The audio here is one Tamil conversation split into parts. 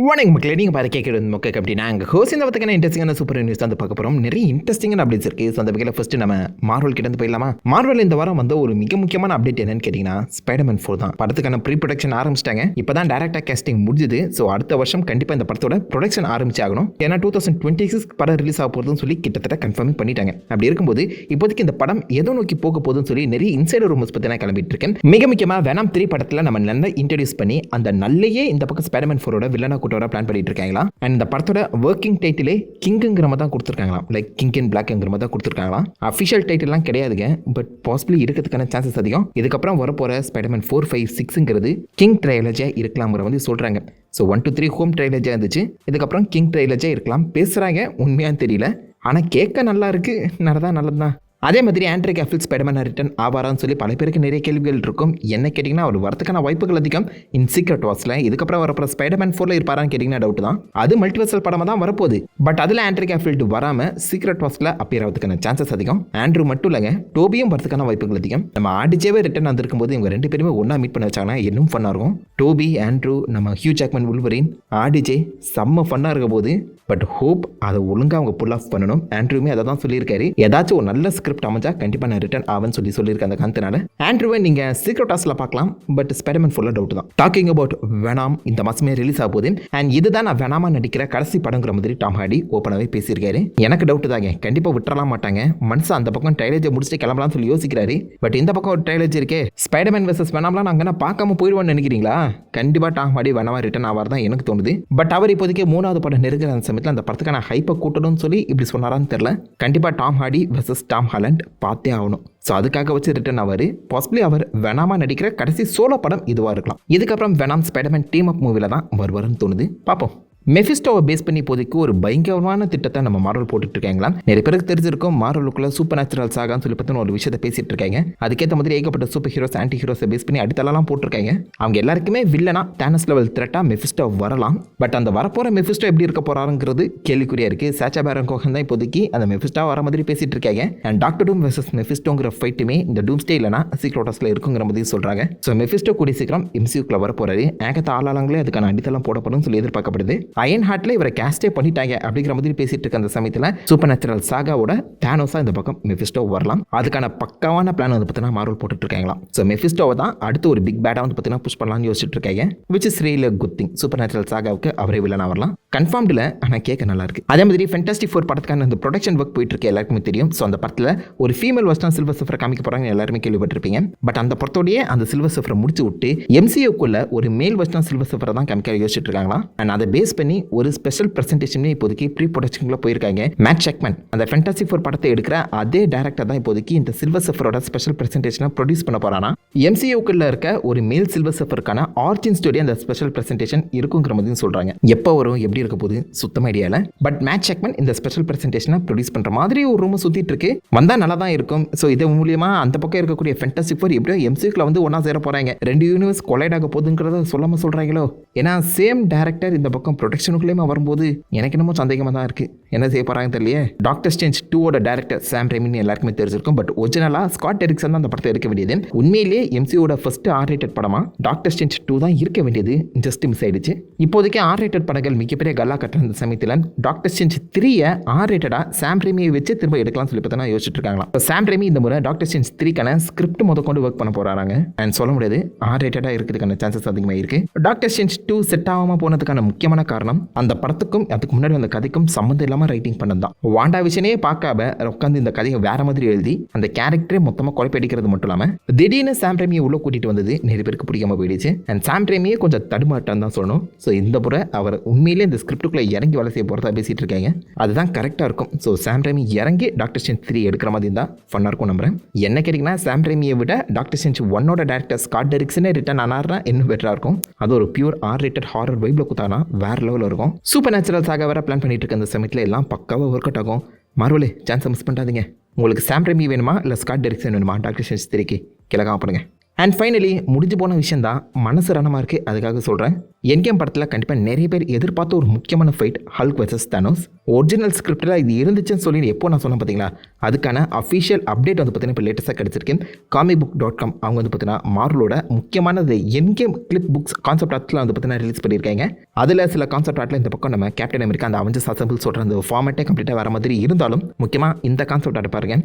வணக்கம் மக்களே, நீங்கள் பார்த்து கேட்குறது மக்கள் அப்படின்னா அங்கே ஹோஸ் இந்த பற்றின இன்ட்ரெஸ்டிங்கான சூப்பர் நியூஸ் வந்து பார்க்க போகிறோம். நிறைய இன்ட்ரெஸ்டிங்கான அப்டேட்ஸ் இருக்குது. ஸோ அந்த வகையில் ஃபஸ்ட்டு நம்ம மார்வல் கிட்ட போயிடலாமா? மார்வல் இந்த வாரம் வந்து ஒரு மிக முக்கியமான அப்டேட் என்னன்னு கேட்டிங்கன்னா ஸ்பைடர்மேன் 4 தான். படத்துக்கான ப்ரீ ப்ரொடக்ஷன் ஆரம்பிச்சிட்டாங்க. இப்போ தான் டேரக்டாக கேஸ்டிங் முடிஞ்சுது. ஸோ அடுத்த வருஷம் கண்டிப்பாக இந்த படத்தோட ப்ரொடக்ஷன் ஆரம்பிச்சாகணும். ஏன்னா 2026 படம் ரிலீஸ் ஆக போகிறதுன்னு சொல்லி கிட்டத்தட்ட கன்ஃபார்ம் பண்ணிட்டாங்க. அப்படி இருக்கும்போது இப்போதைக்கு இந்த படம் எதோ நோக்கி போக போகுதுன்னு சொல்லி நிறைய இன்சைடர் ரூமர்ஸ் பற்றி நான் கிளம்பிட்டு இருக்கேன். மிக முக்கியமாக வெனாம் 3 படத்தில் நம்ம நல்லா இன்ட்ரடியூஸ் பண்ணி அந்த நல்லையே இந்த பக்கம் ஸ்பைடர்மேன் 4ஓட வில்லனா கூட்டோட பிளான் பண்ணிட்டு இருக்காங்க. அண்ட் இந்த படத்தோட ஒர்க்கிங் டைட்டிலே கிங்குங்கிற மாதிரி தான் கொடுத்துருக்காங்களாம். லைக் கிங் இன் பிளாக்ங்கிற மாதிரி தான் கொடுத்துருக்காங்களாம். அஃபிஷியல் டைட்டில்லாம் கிடையாதுங்க, பட் பாசிபிளி இருக்கிறதுக்கான சான்சஸ் அதிகம். இதுக்கப்புறம் வரப்போகிற ஸ்பைடர்மேன் 4, 5, 6ங்கிறது கிங் ட்ரைலஜியாக இருக்கலாம்ங்கிற வந்து சொல்கிறாங்க. ஸோ 1, 2, 3 ஹோம் ட்ரைலஜியாக இருந்துச்சு. இதுக்கப்புறம் கிங் ட்ரைலஜியாக இருக்கலாம் பேசுகிறாங்க. உண்மையானு தெரியல, ஆனால் கேட்க நல்லா இருக்குது. நல்லது தான். அதே மாதிரி ஆண்ட்ரூ கேஃபில் ஸ்பைடர்மேன் ரிட்டர்ன் ஆவாரான்னு சொல்லி பல பேருக்கு நிறைய கேள்விகள் இருக்கும். என்ன கேட்டிங்கன்னா அவர் வரதுக்கான வாய்ப்புகள் அதிகம் இன் சீக்ரெட் வார்ஸில். இதுக்கப்புறம் வரப்போ ஸ்பைடர்மேன் 4 இருப்பாரான்னு கேட்டிங்கன்னா டவுட் தான். அது மல்டிவர்சல் படமாக தான் வரப்போகுது. பட் அதில் ஆண்ட்ரூ கேஃபில்டு வராமல் சீக்ரெட் வார்ஸில் அப்பியர் ஆகிறதுக்கான சான்சஸ் அதிகம். ஆண்ட்ரூ மட்டும் இல்லைங்க, டோபியும் வரதுக்கான வாய்ப்புகள் அதிகம். நம்ம ஆர்டிஜேவே ரிட்டர்ன் வந்திருக்கும் போது இவங்க 2 பேருமே ஒன்றா மீட் பண்ண வச்சாங்கன்னா இன்னும் ஃபன்னாக இருக்கும். டோபி, ஆண்ட்ரூ, நம்ம ஹியூ ஜாக்மன் வுல்வரின், ஆர்டிஜே செம்ம ஃபன்னாக இருக்க போது. பட் ஹோப் அதை ஒழுங்காக அவங்க புல் ஆஃப் பண்ணணும். ஆண்ட்ரூமே அதை தான் சொல்லியிருக்காரு. ஏதாச்சும் ஒரு நல்ல ஸ்கிரிப்ட் அமைஞ்சா கண்டிப்பாக நான் ரிட்டர்ன் ஆவன்னு சொல்லியிருக்கேன். அந்த காரணத்தினால ஆண்ட்ரூவை நீங்கள் சீக்ரெட் வார்ஸில் பார்க்கலாம். பட் ஸ்பைடர்மேன் 4 டவுட் தான். டாக்கிங் அபவுட் வெனாம் இந்த மாதமே ரிலீஸ் ஆக போகுது. அண்ட் இதுதான் நான் வெனாமா நடிக்கிற கடைசி படங்கிற மாதிரி டாம் ஹார்டி ஓப்பனாகவே பேசியிருக்காரு. எனக்கு டவுட் தாங்க, கண்டிப்பாக விட்டுறலாம் மாட்டாங்க. மனுஷன் அந்த பக்கம் ட்ரைலஜை முடிச்சுட்டு கிளம்பலாம்னு சொல்லி யோசிக்கிறாரு. பட் இந்த பக்கம் ஒரு ட்ரைலஜ் இருக்கே, ஸ்பைடர்மேன் வெர்சஸ் வெனாம்லாம் நாங்கள் என்ன பார்க்காம போயிடுவோம்னு நினைக்கிறீங்களா? கண்டிப்பாக டாம் ஹார்டி வெனாமா ரிட்டர்ன் ஆவார் தான் எனக்கு தோணுது. பட் அவர் இப்போதைக்கு 3வது படம் நெருங்கிற அந்த சமயத்தில் அந்த படத்துக்கான ஹைப்பை கூட்டணும்னு சொல்லி இப்படி சொன்னாரான்னு தெரியல. கண்டிப்பாக Tom Hardy versus Tom Holland பார்த்தே ஆகணும். ஸோ அதுக்காக வச்சு ரிட்டர்ன் ஆவார். பாசிபிளி அவர் வெனாமா நடிக்கிற கடைசி சோலோ படம் இதுவாக இருக்கலாம். இதுக்கப்புறம் வெனாம் ஸ்பைடர்மேன் டீம் அப் மூவில தான் வருவார்னு தோணுது. பார்ப்போம். மெஃபிஸ்டோவை பேஸ் பண்ணி இப்போதைக்கு ஒரு பயங்கரமான திட்டத்தை நம்ம மார்வல் போட்டுட்டு இருக்காங்களா. நிறைய பேருக்கு தெரிஞ்சிருக்கும் மார்வலுக்குள்ள சூப்பர் நேச்சுரல் சாகான்னு சொல்லி பற்றின ஒரு விஷயத்தை பேசிட்டு இருக்காங்க. அதுக்கேற்ற மாதிரி ஏகப்பட்ட சூப்பர் ஹீரோஸ், ஆன்டி ஹீரோஸை பேஸ் பண்ணி அடித்தலாம் போட்டிருக்காங்க. அவங்க எல்லாருக்குமே வில்லனா தானஸ் லெவல் த்ரெட்டா மெஃபிஸ்டோ வரலாம். பட் அந்த வரப்போற மெஃபிஸ்டோ எப்படி இருக்க போறாருங்கிறது கேள்விக்குறியா இருக்கு. சாச்சா பேரன் கோஹன் தான் இப்போதைக்கு அந்த மெஃபிஸ்டோ வர மாதிரி பேசிட்டு இருக்காங்க. அண்ட் டாக்டர் டூம் வெர்சஸ் மெஃபிஸ்டோங்கிற ஃபைட்டுமே இந்த டூம்ஸ்டே இல்லைனா சீக்ரெட் வார்ஸ்ல இருக்குங்கிற மாதிரி சொல்றாங்க. ஸோ மெஃபிஸ்டோ கூடிய சீக்கிரம் எம்சியூக்குள்ள வர போறாரு. ஏகத்த ஆளாளங்களே அதுக்கான அடித்தளம் போடப்படும் சொல்லி எதிர்பார்க்கப்படுது. அயன் ஹார்ட்ல இவரை கேஸ்டே பண்ணிட்டாங்க அப்படிங்கிற மாதிரி பேசிட்டு இருக்க அந்த சமயத்தில் சூப்பர் நேச்சுரல் சாகாவோட தானோஸா இந்த பக்கம் மெஃபிஸ்டோ வரலாம். அதுக்கான பக்காவான பிளான் வந்து பார்த்தீங்கன்னா மார்வல் போட்டுட்டு இருக்காங்களாம். ஸோ மெஃபிஸ்டோவை தான் அடுத்து ஒரு பிக் பேடா வந்து பார்த்தீங்கன்னா புஷ் பண்ணலாம்னு யோசிச்சுட்டு இருக்காங்க. Which is really good thing. Supernatural சாகாவுக்கு அவரே வில்லனா வரலாம். கன்ஃபார்ம்டில் ஆனால் கேட்க நல்லா இருக்கு. அதே மாதிரி ஃபேண்டாஸ்டிக் 4 படத்துக்கான அந்த ப்ரொடக்ஷன் ஒர்க் போயிட்டு இருக்கு, எல்லாருக்குமே தெரியும். ஸோ அந்த படத்தில் ஒரு ஃபீமேல் வெர்ஷன் சில்வர் சஃபரை காமிக்க போறாங்க, எல்லாருமே கேள்விப்பட்டிருப்பீங்க. பட் அந்த படத்தோடய அந்த சில்வர் சஃபரை முடிச்சு விட்டு எம்சியூக்குள்ள ஒரு மேல் வெர்ஷன் சில்வர் சஃபரை தான் காமிக்க யோசிச்சுட்டு இருக்காங்களா. அண்ட் அதை பேஸ் பண்ணி ஒரு ஸ்பெஷல் பிரசன்டேஷன் இப்போதைக்கு ப்ரீ ப்ரொடக்ஷன்ல போயிருக்காங்க. மேட் செக்மன் அந்த ஃபேண்டாஸ்டிக் 4 படத்தை எடுக்கிற அதே டைரக்டர் தான் இப்போதைக்கு இந்த சில்வர் சஃபரோட ஸ்பெஷல் பிரசன்டேஷனை ப்ரொடியூஸ் பண்ண போறானா. எம்சியூக்குள்ள இருக்க ஒரு மேல் சில்வர் சஃபருக்கான ஆரிஜின் ஸ்டோரி அந்த ஸ்பெஷல் பிரசன்டேஷன் இருக்குங்கிற மாதிரி சொல்றாங்க. எப்போ வரும், எப்படி இருக்க போகுது சுத்தமா ஐடியா இல்லை. பட் மேட் செக்மன் இந்த ஸ்பெஷல் பிரசன்டேஷனை ப்ரொடியூஸ் பண்ற மாதிரி ஒரு ரூம் சுத்திட்டு இருக்கு. வந்தா நல்லா தான் இருக்கும். ஸோ இது மூலியமா அந்த பக்கம் இருக்கக்கூடிய ஃபேண்டாஸ்டிக் 4 எப்படியோ எம்சியூக்குள்ள வந்து ஒன்னா சேர போறாங்க. 2 யூனிவர்ஸ் கொலைட் ஆக போகுதுங்கிறத சொல்லாம சொல்றாங்களோ. ஏன்னா சேம் டைரக்டர் இந்த பக்கம் ப்ரொடக்ஷனுக்குள்ளேயுமா வரும்போது எனக்கு என்னமோ சந்தேகமாக தான் இருக்கு. என்ன செய்ய போறாங்க தெரியலையே. டாக்டர் ஸ்ட்ரேஞ்ச் 2ஓட டைரக்டர் சாம் ரெய்மி எல்லாருக்குமே தெரிஞ்சிருக்கும். பட் ஒரிஜினலா ஸ்காட் டெரிக்சன் தான் அந்த படத்தை எடுக்க வேண்டியது. உண்மையிலேயே எம்சியோட ஃபர்ஸ்ட் R-rated படமா டாக்டர் ஸ்ட்ரேஞ்ச் 2 தான் இருக்க வேண்டியது. ஜஸ்ட் மிஸ் ஆயிடுச்சு. இப்போதைக்கு R-rated படங்கள் மிகப்பெரிய கல்லா கட்டுற அந்த சமயத்தில் டாக்டர் ஸ்ட்ரேஞ்ச் 3 R-rated சாம் ரெய்மியை வச்சு திரும்ப எடுக்கலாம் சொல்லி பார்த்தா யோசிச்சுட்டு இருக்காங்களா. சாம் ரெய்மி இந்த முறை டாக்டர் ஸ்ட்ரேஞ்ச் 3க்கான ஸ்கிரிப்ட் முதற்கொண்டு ஒர்க் பண்ண போறாங்க. அண்ட் சொல்ல முடியாது R-rated இருக்கிறதுக்கான சான்சஸ் அதிகமாக இருக்கு. டாக்டர் ஸ்ட்ரேஞ்ச் 2 செட் ஆகாம போனதுக்கான முக்கியமான காரணம் அந்த படத்துக்கும் அதுக்கு முன்னாடி அந்த கதைக்கும் சம்மந்தம் இல்லாமல் ரைட்டிங் பண்ணதான். வாண்டா விஷனே பார்க்காம உட்காந்து இந்த கதையை வேற மாதிரி எழுதி அந்த கேரக்டரே மொத்தமாக குழப்படிக்கிறது மட்டும் இல்லாமல் திடீர்னு சாம் ரெய்மியை உள்ள கூட்டிட்டு வந்தது நிறைய பேருக்கு பிடிக்காம போயிடுச்சு. அண்ட் சாம் ரெய்மியே கொஞ்சம் தடுமாட்டம் தான் சொல்லணும். ஸோ இந்த முறை அவர் உண்மையிலே இந்த ஸ்கிரிப்டுக்குள்ள இறங்கி வேலை செய்ய போகிறதா பேசிட்டு இருக்காங்க. அதுதான் கரெக்டாக இருக்கும். ஸோ சாம் ரெய்மி இறங்கி டாக்டர் ஸ்ட்ரேஞ்ச் 3 எடுக்கிற மாதிரி இருந்தால் ஃபன்னாக இருக்கும் நம்புறேன். என்ன கேட்டிங்கன்னா சாம் ரெய்மியை விட டாக்டர் ஸ்ட்ரேஞ்ச் 1ஓட டேரக்டர் ஸ்காட் டெரிக்சனே ரிட்டர்ன் ஆனார்னா இன்னும் பெட்டராக இருக்கும். அது ஒரு பியூர் R-rated ஹாரர் வைப்ல குத்தானா வேற லெவலில் இருக்கும். சூப்பர் நேச்சுரல் சாக வேற பிளான் பண்ணிட்டு இருக்க அந்த சமயத்தில் எல்லாம் பக்காவாக ஒர்க் அவுட் ஆகும். மார்வலே சான்ஸை மிஸ் பண்ணாதீங்க. உங்களுக்கு சாம் ரெய்மி வேணுமா இல்லை ஸ்காட் டெரிக்சன் வேணுமா டாக்டர் ஸ்ட்ரேஞ்ச் 3க்கு கிழக்காம பண்ணுங்க. அண்ட் ஃபைனலி முடிஞ்சு போன விஷயம் தான் மனசு ரணமாக இருக்குது. அதுக்காக சொல்கிறேன், என்கேம் படத்தில் கண்டிப்பாக நிறைய பேர் எதிர்பார்த்த ஒரு முக்கியமான fight Hulk versus Thanos. Original ஸ்கிரிப்டில் இது இருந்துச்சுன்னு சொல்லி எப்போ நான் சொன்னேன் பார்த்தீங்களா, அதுக்கான அஃபிஷியல் அப்டேட் வந்து பார்த்தீங்கன்னா இப்போ லேட்டஸ்ட்டாக கிடச்சிருக்கு. comic.com அவங்க வந்து பார்த்தீங்கன்னா மார்வலோட முக்கியமான என்கேம் கிளிப் புக்ஸ் கான்செப்ட் ஆர்ட்டில் வந்து பார்த்தீங்கன்னா ரிலீஸ் பண்ணியிருக்காங்க. அதில் சில கான்செப்ட் ஆர்ட்டில் இந்த பக்கம் நம்ம கேப்டன் அமெரிக்கா அந்த அவெஞ்சர்ஸ் அசெம்பிள் சொல்கிற அந்த ஃபார்மேட்டே கம்ப்ளீட்டாக வர மாதிரி இருந்தாலும் முக்கியமாக இந்த கான்செப்ட் ஆர்ட் பாருங்க,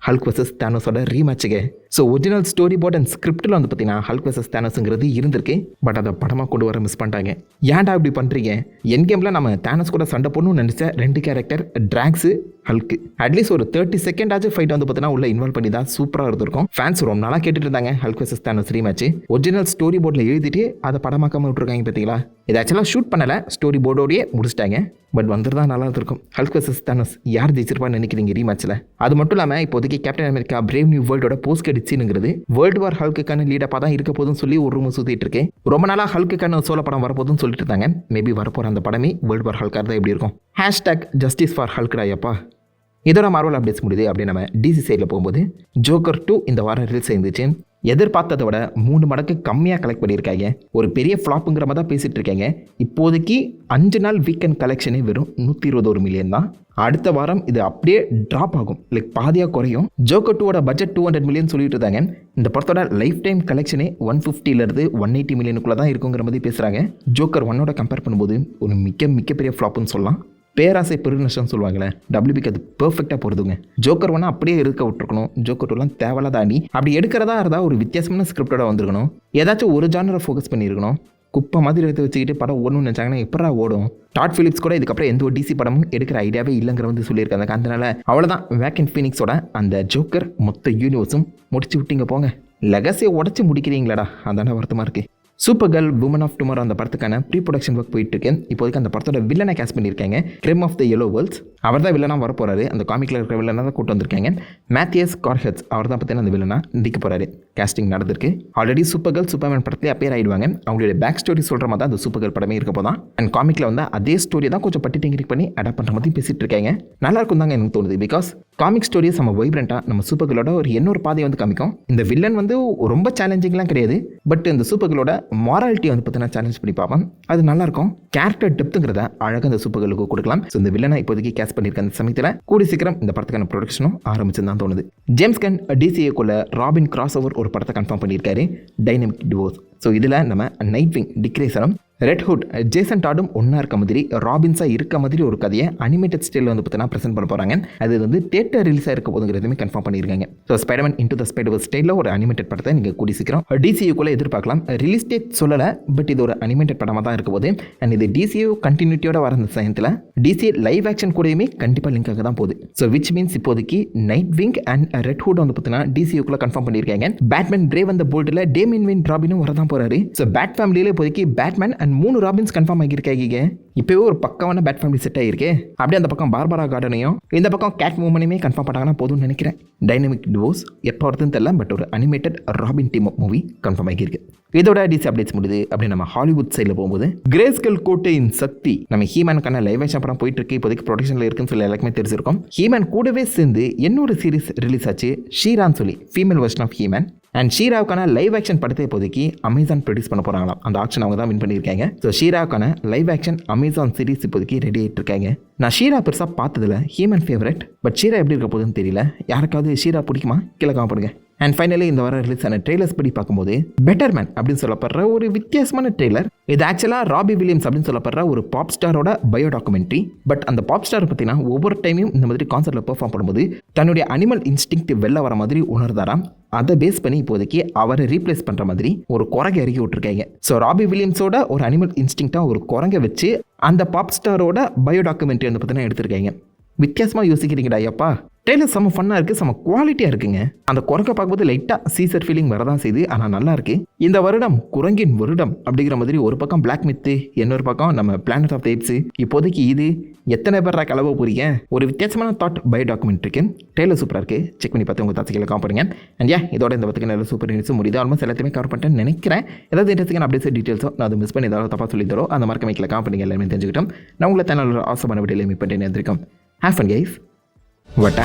ஹல்க் வெர்சஸ் தானோஸோட ரீமேட்சுக்கு. So original story board and ஸ்கிரிப்டில் வந்து பார்த்தீங்கன்னா ஹல்க் வெர்சஸ் தானோஸுங்கிறது இருந்திருக்கு. பட் அதை படமாக கொண்டு வர மிஸ் பண்ணிட்டாங்க. ஏன்டா இப்படி பண்ணுறீங்க? என் கேமில் நம்ம தானோஸ் கூட சண்டை போடணும்னு நினச்ச 2 கேரக்டர் ட்ராக்ஸு, ஹல்க்கு, அட்லீஸ்ட் ஒரு 30 செகண்ட் ஆச்சு ஃபைட் வந்து பார்த்தீங்கன்னா உள்ள இன்வால்வ் பண்ணி தான் சூப்பராக இருந்திருக்கும். ஃபேன்ஸ் ரொம்ப நாளாக கேட்டுட்டு இருந்தாங்க Hulk versus Thanos rematch. Original story போர்டில் எழுதிட்டு அதை படமாக்காமல் விட்டுருக்காங்க பார்த்தீங்களா. இது ஆக்சுவலாக ஷூட் பண்ணலை, ஸ்டோரி போர்டோடையே முடிச்சிட்டாங்க. பட் வந்துருந்தா நல்லா இருக்கும். ஹல்க் வெர்சஸ் தானோஸ் யார் ஜெயிச்சிருப்பான்னு நினைக்கிறீங்க ரீமேட்சில்? அது மட்டும் இல்லாமல் இப்போதைக்கு கேப்டன் அமெரிக்கா பிரேவ் நியூ வேர்ல்டோட போஸ்ட் கிரெடிட் சீனுங்கிறது வேர்ல்டு வார் ஹல்க்குக்கான லீடப்பாக தான் இருக்க போதுன்னு சொல்லி ஒரு ரூம் சுற்றிட்டு இருக்கேன். ரொம்ப நாளாக ஹல்க்குக்கான சோழ படம் வரப்போதுன்னு சொல்லிட்டு இருந்தாங்க. மேபி வரப்போகிற அந்த படமே வேர்ல்டு வார் ஹல்காக தான் எப்படி இருக்கும். #ஜஸ்டிஸ் ஃபார் ஹல்க்டாயப்பா. இதோட மார்வல் அப்டேட்ஸ் முடியுது. அப்படியே நம்ம டிசி சைடில் போகும்போது ஜோக்கர் 2 இந்த வாரம் ரிலீஸ் ஆயிருந்துச்சு. எதிர்பார்த்ததை விட 3 மடங்கு கம்மியாக கலெக்ட் பண்ணியிருக்காங்க. ஒரு பெரிய ஃப்ளாப்புங்கிற மாதிரி தான் பேசிகிட்டு இருக்காங்க. இப்போதைக்கு 5 நாள் வீக்கெண்ட் கலெக்ஷனே வெறும் 121 மில்லியன் தான். அடுத்த வாரம் இது அப்படியே ட்ராப் ஆகும், பாதியாக குறையும். ஜோக்கர் 2ஓட பட்ஜெட் 200 மில்லியன் சொல்லிட்டு இருந்தாங்க. இந்த படத்தோட லைஃப் டைம் கலெக்ஷனே 150 180 மில்லியனுக்குள்ளே தான் இருக்குங்கிற மாதிரி பேசுகிறாங்க. ஜோக்கர் 1ஓட கம்பேர் பண்ணும்போது ஒரு மிகப்பெரிய ஃப்ளாப்புன்னு சொல்லலாம். பேராசை பெருநஷ்டம் சொல்லுவாங்களே, WBக்கு அது பெர்ஃபெக்டாக போகிறதுங்க. ஜோக்கர் 1 அப்படியே இருக்க விட்டுருக்கணும். ஜோக்கர் 2லாம் தேவையில்ல தாண்டி அப்படி எடுக்கிறதா இருந்தால் ஒரு வித்தியாசமான ஸ்கிரிப்டோட வந்துருக்கணும். ஏதாச்சும் ஒரு ஜானரை ஃபோக்கஸ் பண்ணியிருக்கணும். குப்பை மாதிரி எடுத்து வச்சுக்கிட்டு படம் ஓடணும்னு நினச்சாங்கன்னா எப்படா ஓடும்? டாட் ஃபிலிப்ஸ் கூட இதுக்கப்புறம் எந்த ஒரு டிசி படமும் எடுக்கிற ஐடியாவே இல்லைங்கிற வந்து சொல்லியிருக்காங்க. அதனால அவ்வளோதான், வேக்கன் ஃபீனிக்ஸோட அந்த ஜோக்கர் மொத்த யூனிவர்ஸும் முடிச்சு விட்டீங்க போங்க. லெகசியை உடச்சி முடிக்கிறீங்களாடா, அதான வருத்தமாக இருக்குது. Super girl woman of tomorrow அந்த படத்துக்கான ப்ரீ ப்ரொடக்ஷன் ஒர்க் போயிட்டு இருக்கு. இப்போதைக்கு அந்த படத்தோட வில்லனை கேஸ்ட் பண்ணியிருக்காங்க. கிரிம் ஆஃப் த எல்லோ வேர்ல்ட்ஸ் அவர் தான் வில்லனாக வரப்போறாரு. அந்த காமிக்கில் இருக்கிற வில்லனாக தான் கூட்டு வந்திருக்காங்க. மேத்தியஸ் கார்ஹெட்ஸ் அவர் தான் பார்த்தீங்கன்னா அந்த வில்லனாக நடிக்க போறாரு. கேஸ்டிங் நடந்திருக்கு. ஆல்ரெடி சூப்பர் கேர்ள் சூப்பர்மேன் படத்துலேயே அப்பியர் ஆயிடுவாங்க. அவங்களுடைய பேக் ஸ்டோரி சொல்கிற மாதிரி தான் அந்த சூப்பர் கேர்ள் படமே இருக்க போதான். அண்ட் காமிக்கில் வந்து அதே ஸ்டோரி தான் கொஞ்சம் பட்டி டிங்கிரிக் பண்ணி அடாப்ட் பண்ணுற மாதிரி பேசிட்டு இருக்காங்க. நல்லா இருக்கும் தாங்க எனக்கு தோணுது. பிகாஸ் காமிக் ஸ்டோரிஸ் நம்ம வைப்ரண்ட்டாக நம்ம சூப்பர் கேர்ளோட ஒரு இன்னொரு பாதையை வந்து காமிக்கும். இந்த வில்லன் வந்து ரொம்ப சேலஞ்சிங்லாம் கிடையாது. பட் இந்த சூப்பர் கேர்ளோட மாராலிட்டி வந்து பார்த்தீங்கன்னா சேலஞ்ச் பண்ணி பார்ப்போம். அது நல்லாயிருக்கும். கேரக்டர் டெப்த்துங்கிறத அழகாக இந்த சூப்பர் கேர்ளுக்கு கொடுக்கலாம். ஸோ இந்த வில்லனை இப்போதைக்கு கேஸ்ட் பண்ணியிருக்க அந்த சமயத்தில் கூடி சீக்கிரம் இந்த படத்துக்கான ப்ரொடக்ஷனும் ஆரம்பிச்சுன்னு தான் தோணுது. ஜேம்ஸ் கன் DCAக்குள்ள ராபின் கிராஸ் ஓவர் ஒரு படத்தை கன்ஃபார்ம் பண்ணியிருக்காரு, டைனமிக் டிவோர்ஸ். ஸோ இதில் நம்ம நைட்விங், டிக் கிரேசனும் ரெட் ஹுட், ஜேசன் டாடும் ஒன்றா இருக்க மாதிரி ராபின்ஸாக இருக்க மாதிரி ஒரு கதையை அனிமேட்டட் ஸ்டைலில் வந்து பார்த்தீங்கன்னா ப்ரெசென்ட் பண்ண போகிறாங்க. அது வந்து தியேட்டர் ரிலீஸாக இருக்க போதுங்கிறதுமே கன்ஃபார்ம் பண்ணியிருக்காங்க. So Spiderman into the Spider-Verse ஸ்டைலில் ஒரு அனிமேட்டட் படத்தை நீங்கள் கூடி சீக்கிரம் DCAக்குள்ளே எதிர்பார்க்கலாம். ரிலீஸ் டேட் சொல்லலை, பட் இது ஒரு அனிமேட்டட் படமாக தான் இருக்க போது. அண்ட் இது DCA கண்டினியூட்டியோட வர அந்த சமயத்தில் DCA லைவ் ஆக்ஷன் கூடயுமே கண்டிப்பாக லிங்காக தான் போகுது. ஸோ விச் மீன்ஸ் இப்போதைக்கு நைட்விங் அண்ட் ரெட் ஹுட் வந்து பார்த்தீங்கன்னா DCAக்குள்ளே கன்ஃபார்ம் பண்ணியிருக்காங்க. பேட்மேன் பிரேவ் அந்த போல்டில் டேமியன் வெயின் ராபினும் வரதான் போகிறாரு. ஸோ பேட் ஃபேமிலியில் இப்போதைக்கு பேட்மேன் அண்ட் 3 ராபின்ஸ் கன்ஃபார்ம் ஆகியிருக்காங்க. இப்போவே ஒரு பக்கமான பேட் ஃபேமிலி செட் ஆகிருக்கு. அப்படியே அந்த பக்கம் பார்பரா கார்டனையும் இந்த பக்கம் கேட் மூமெண்டையுமே கன்ஃபார்ம் பண்ணாங்கன்னா போதும்னு நினைக்கிறேன். டைனமிக் டிவோர்ஸ் எப்போ வருதுன்னு தெரியல, பட் ஒரு animated robin team movie confirm ஆகியிருக்கு. இதோட டிசி அப்டேட்ஸ் முடியுது. அப்படி நம்ம ஹாலிவுட் சைடில் போகும்போது கிரேஸ்கல் கோட்டையின் சக்தி நம்ம ஹீமேனுக்கான லைவ் ஆக்ஷன் படம் போயிட்டு இருக்கு. இப்போதைக்கு ப்ரொடக்ஷனில் இருக்குன்னு சொல்லி எல்லாருக்குமே தெரிஞ்சிருக்கும். ஹீமேன் கூடவே சேர்ந்து இன்னொரு சீரிஸ் ரிலீஸ் ஆச்சு, ஷீரான்னு சொல்லி, female version of He Man. And ஷீராவுக்கான லைவ் ஆக்ஷன் படத்தை இப்போதைக்கு அமேசான் ப்ரொடியூஸ் பண்ண போகிறாங்களாம். அந்த ஆக்ஷன் அவங்க தான் வின் பண்ணியிருக்காங்க. ஸோ ஷீராவுக்கான லைவ் ஆக்ஷன் அமேசான் சீரிஸ் இப்போதைக்கு ரெடி ஆகிட்டு இருக்காங்க. நான் ஷீரா பெருசாக பார்த்ததில்ல, ஹியூமன் ஃபேவரட். பட் ஷீரா எப்படி இருக்க போகுதுன்னு தெரியல. யாருக்காவது ஷீரா பிடிக்குமா? கீழே காமப்படுங்க. அண்ட் ஃபைனலி இந்த வாரம் ரிலீஸ் ஆன ட்ரெய்லர்ஸ் படி பார்க்கும்போது பெட்டர்மேன் அப்படின்னு சொல்லப்படுற ஒரு வித்தியாசமான ட்ரெய்லர். இது ஆக்சுவலாக ராபி வில்லியம்ஸ் அப்படின்னு சொல்லப்படுற ஒரு பாப் ஸ்டாரோட பயோ டாக்குமெண்ட்ரி. பட் அந்த பாப் ஸ்டார் பார்த்தீங்கன்னா ஒவ்வொரு டைமும் இந்த மாதிரி கான்சர்ட்டில் பெர்ஃபார்ம் பண்ணும்போது தன்னுடைய அனிமல் இன்ஸ்டிங்க்ட் வெளில வர மாதிரி உணர்ந்தாராம். அதை பேஸ் பண்ணி இப்போதைக்கு அவரை ரீப்ளேஸ் பண்ணுற மாதிரி ஒரு குரங்கை இறக்கி விட்டுருக்காங்க. ஸோ ராபி வில்லியம்ஸோட ஒரு அனிமல் இன்ஸ்டிங்க்டாக ஒரு குரங்கை வச்சு அந்த பாப் ஸ்டாரோட பயோ டாக்குமெண்ட்ரி வந்து பார்த்தீங்கன்னா எடுத்திருக்காங்க. வித்தியாசமாக யோசிக்கிறீங்கடா ஐயப்பா. ட்ரெய்லர் செம்ம ஃபன்னாக இருக்குது, செம்ம குவாலிட்டியாக இருக்குங்க. அந்த குரங்கை பார்க்கும்போது லைட்டாக சீசர் ஃபீலிங் வரதான் செய்யுது, ஆனால் நல்லா இருக்குது. இந்த வருடம் குரங்கின் வருடம் அப்படிங்கிற மாதிரி ஒரு பக்கம் பிளாக் மித்து, இன்னொரு பக்கம் நம்ம பிளானட் ஆஃப் த ஏப்ஸ். இப்போதைக்கு இது எத்தனை பேர் கலவை போறீங்க? ஒரு வித்தியாசமான தாட் பயோ டாக்குமெண்ட் இருக்கு. ட்ரெய்லர் சூப்பராக இருக்குது, செக் பண்ணி பார்த்து உங்கள் தாட்சிகளை காப்பாடுங்க. அண்ட் இதோட இந்த பத்துக்கு நல்ல சூப்பர் நியூஸும் முடியுது. ஆல்மோஸ்ட் எல்லாத்தையுமே கவர் பண்ணிட்டேன்னு நினைக்கிறேன். ஏதாவது இன்ட்ரெஸ்டிங்கான அப்டேட்ஸ் டீட்டெயில்ஸோ நான் அதை மிஸ் பண்ணி ஏதாவது தப்பாக சொல்லி தரோம் அந்த மாதிரி மைக்கில் காம்பனிங்க எல்லாமே தெரிஞ்சுக்கிட்டோம். நான் உங்களை தன்னால் ஆசை பண்ண வீடியோவில் மீட் பண்ணிட்டு இருந்திருக்கோம். Have fun guys. வட்டா.